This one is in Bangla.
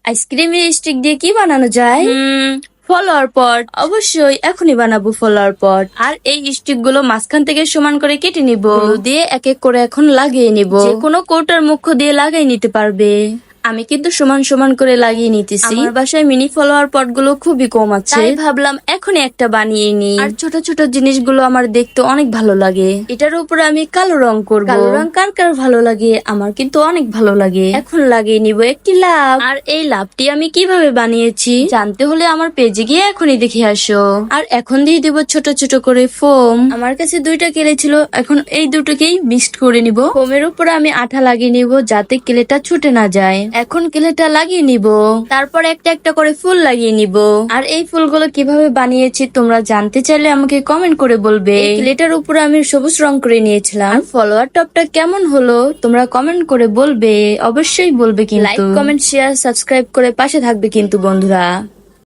আইসক্রিমের স্টিক দিয়ে কি বানানো যায়? ফলোয়ার পট, অবশ্যই এখনই বানাবো ফলোয়ার পট। আর এই স্টিক গুলো মাঝখান থেকে সমান করে কেটে নিব, গ্লু দিয়ে এক এক করে এখন লাগিয়ে নিব। যে কোনো কৌটার মুখ্য দিয়ে লাগিয়ে নিতে পারবে। আমি কিন্তু সমান সমান করে লাগিয়ে নিতেছি। আমার বাসায় মিনি ফলোয়ার পট গুলো খুবই কম আছে, তাই ভাবলাম এখনই একটা বানিয়ে নিই। আর ছোট ছোট জিনিসগুলো আমার দেখতে অনেক ভালো লাগে। এটার উপরে আমি কালো রং করব। কালো রং কার কার ভালো লাগে? আমার কিন্তু অনেক ভালো লাগে। এখন লাগিয়ে নিব একটি লাভ। আর এই লাভটি আমি কিভাবে বানিয়েছি জানতে হলে আমার পেজে গিয়ে এখনই দেখে আসো। আর এখন দিয়ে দিব ছোট ছোট করে ফোম। আমার কাছে দুইটা কেলে ছিল, এখন এই দুটোকেই মিক্সড করে নিব। ফোমের উপরে আমি আঠা লাগিয়ে নিব যাতে কেলেটা ছুটে না যায়। এখন কেলেটা লাগিয়ে নিব, তারপর একটা একটা করে ফুল লাগিয়ে নিব। আর এই ফুলগুলো কিভাবে বানিয়েছি তোমরা জানতে চাইলে আমাকে কমেন্ট করে বলবে। এই কেলেটার উপরে আমি সবুজ রং করে নিয়েছিলাম। ফলোয়ার টপটা কেমন হলো তোমরা কমেন্ট করে বলবে, অবশ্যই বলবে কিন্তু। লাইক, কমেন্ট, শেয়ার, সাবস্ক্রাইব করে পাশে থাকবে কিন্তু বন্ধুরা।